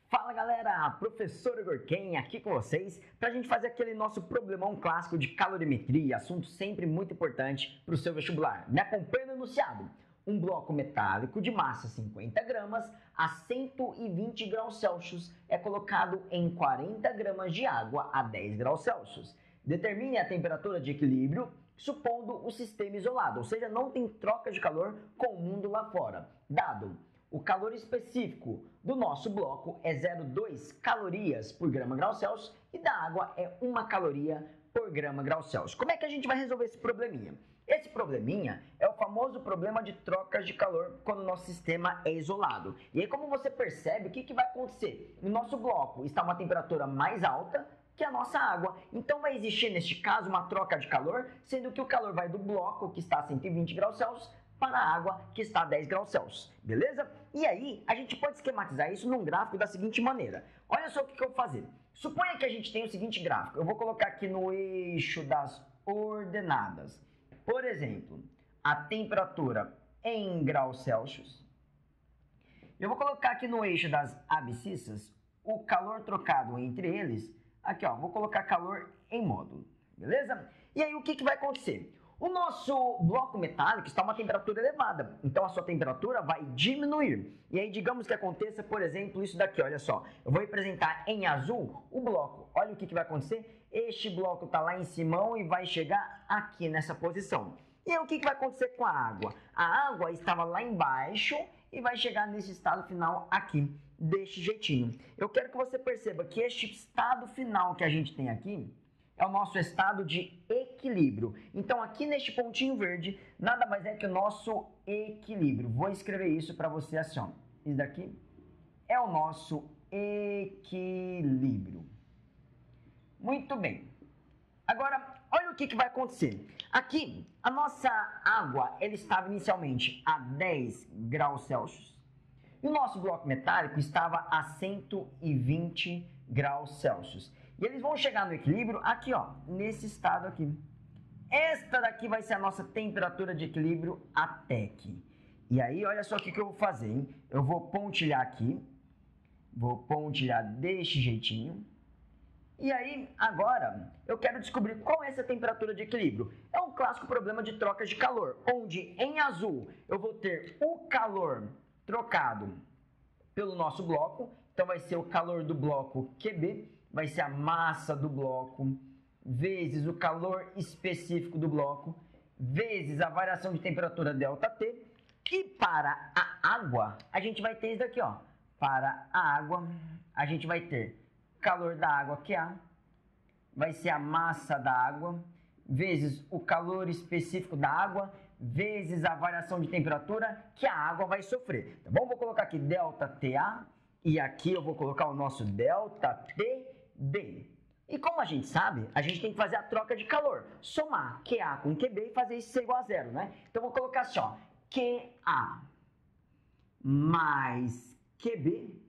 Fala galera, professor Igor Ken aqui com vocês para a gente fazer aquele nosso problemão clássico de calorimetria, assunto sempre muito importante para o seu vestibular. Me acompanha no enunciado. Um bloco metálico de massa 50 gramas a 120 graus Celsius é colocado em 40 gramas de água a 10 graus Celsius. Determine a temperatura de equilíbrio supondo o sistema isolado, ou seja, não tem troca de calor com o mundo lá fora. Dado o calor específico do nosso bloco é 0,2 calorias por grama grau Celsius e da água é 1 caloria por grama grau Celsius. Como é que a gente vai resolver esse probleminha? Esse probleminha é o famoso problema de trocas de calor quando o nosso sistema é isolado. E aí, como você percebe, o que vai acontecer? No nosso bloco está uma temperatura mais alta que a nossa água. Então vai existir, neste caso, uma troca de calor, sendo que o calor vai do bloco, que está a 120 graus Celsius, para a água, que está a 10 graus Celsius, beleza? E aí, a gente pode esquematizar isso num gráfico da seguinte maneira. Olha só o que eu vou fazer. Suponha que a gente tenha o seguinte gráfico. Eu vou colocar aqui no eixo das ordenadas. Por exemplo, a temperatura em graus Celsius. Eu vou colocar aqui no eixo das abscissas o calor trocado entre eles. Aqui, ó, vou colocar calor em módulo, beleza? E aí, o que vai acontecer? O nosso bloco metálico está a uma temperatura elevada, então a sua temperatura vai diminuir. E aí, digamos que aconteça, por exemplo, isso daqui, olha só. Eu vou representar em azul o bloco. Olha o que vai acontecer. Este bloco está lá em cima e vai chegar aqui nessa posição. E aí, o que vai acontecer com a água? A água estava lá embaixo e vai chegar nesse estado final aqui, deste jeitinho. Eu quero que você perceba que este estado final que a gente tem aqui é o nosso estado de equilíbrio. Então, aqui neste pontinho verde, nada mais é que o nosso equilíbrio. Vou escrever isso para você assim, ó. Isso daqui é o nosso equilíbrio. Muito bem. Agora, olha o que vai acontecer. Aqui, a nossa água, ela estava inicialmente a 10 graus Celsius. E o nosso bloco metálico estava a 120 graus Celsius. E eles vão chegar no equilíbrio aqui, ó, nesse estado aqui. Esta daqui vai ser a nossa temperatura de equilíbrio até aqui. E aí, olha só o que eu vou fazer, hein? Eu vou pontilhar aqui. Vou pontilhar deste jeitinho. E aí, agora, eu quero descobrir qual é essa temperatura de equilíbrio. É um clássico problema de troca de calor, onde em azul eu vou ter o calor trocado pelo nosso bloco. Então, vai ser o calor do bloco QB, vai ser a massa do bloco, vezes o calor específico do bloco, vezes a variação de temperatura ΔT. E para a água, a gente vai ter isso daqui, ó. Para a água, a gente vai ter calor da água QA, vai ser a massa da água, vezes o calor específico da água, vezes a variação de temperatura que a água vai sofrer. Tá bom? Vou colocar aqui ΔTA e aqui eu vou colocar o nosso ΔTB. E como a gente sabe, a gente tem que fazer a troca de calor. Somar QA com QB e fazer isso ser igual a zero, né? Então eu vou colocar assim, ó. QA mais QB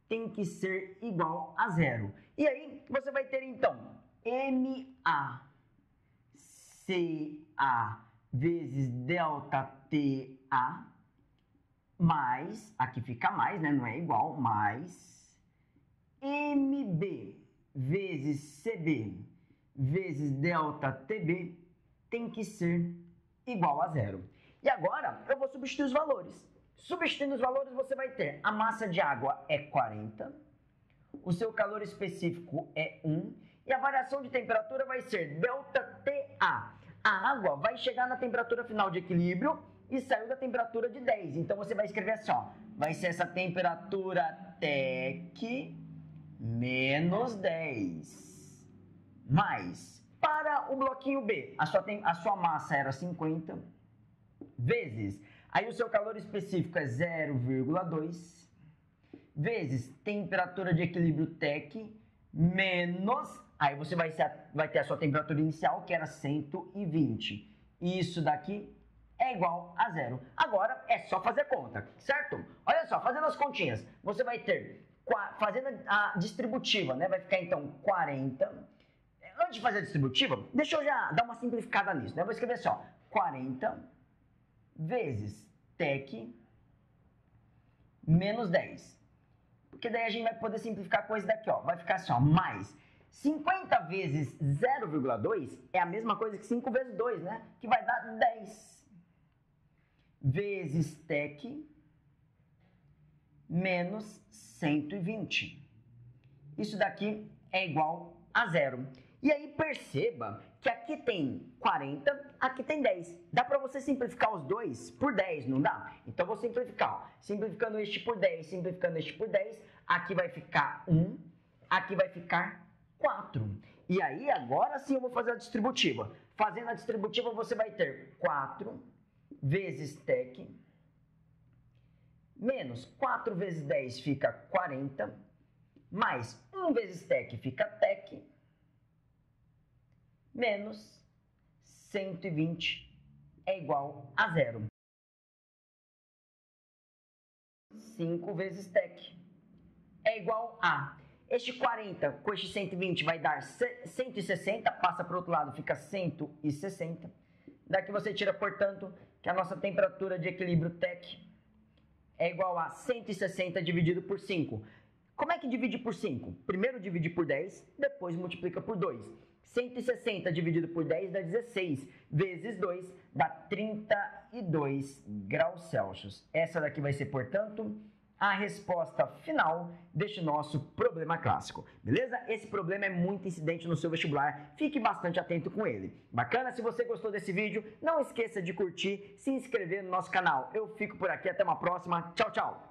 tem que ser igual a zero. E aí, você vai ter, então, MACA vezes ΔTA mais, aqui fica mais, né? Não é igual, mais MB vezes CB vezes ΔTB tem que ser igual a zero. E agora, eu vou substituir os valores. Substituindo os valores, você vai ter a massa de água é 40, o seu calor específico é 1 e a variação de temperatura vai ser ΔTA. A água vai chegar na temperatura final de equilíbrio e saiu da temperatura de 10. Então, você vai escrever assim, ó, vai ser essa temperatura TEC menos 10. Mais, para o bloquinho B, a sua massa era 50, vezes... Aí o seu calor específico é 0,2 vezes temperatura de equilíbrio TEC menos... Aí você vai ter a sua temperatura inicial, que era 120. E isso daqui é igual a zero. Agora é só fazer conta, certo? Olha só, fazendo as continhas, você vai ter, fazendo a distributiva, né? Vai ficar então 40. Antes de fazer a distributiva, deixa eu já dar uma simplificada nisso, né? Vou escrever assim, ó, 40 vezes TEC menos 10. porque daí a gente vai poder simplificar a coisa daqui, ó. Vai ficar assim, ó, mais 50 vezes 0,2 é a mesma coisa que 5 vezes 2, né? Que vai dar 10 vezes tec menos 120. Isso daqui é igual a zero. E aí perceba que aqui tem 40, aqui tem 10. Dá para você simplificar os dois por 10, não dá? Então vou simplificar. Ó. Simplificando este por 10, simplificando este por 10, aqui vai ficar 1, aqui vai ficar 4. E aí agora sim eu vou fazer a distributiva. Fazendo a distributiva você vai ter 4 vezes tec menos 4 vezes 10 fica 40, mais 1 vezes tec fica tec, menos 120 é igual a zero. 5 vezes tec é igual a... Este 40 com este 120 vai dar 160, passa para o outro lado, fica 160. Daqui você tira, portanto, que a nossa temperatura de equilíbrio tec é igual a 160 dividido por 5. Como é que divide por 5? Primeiro divide por 10, depois multiplica por 2. 160 dividido por 10 dá 16, vezes 2 dá 32 graus Celsius. Essa daqui vai ser, portanto, a resposta final deste nosso problema clássico. Beleza? Esse problema é muito incidente no seu vestibular, fique bastante atento com ele. Bacana? Se você gostou desse vídeo, não esqueça de curtir, se inscrever no nosso canal. Eu fico por aqui, até uma próxima. Tchau, tchau!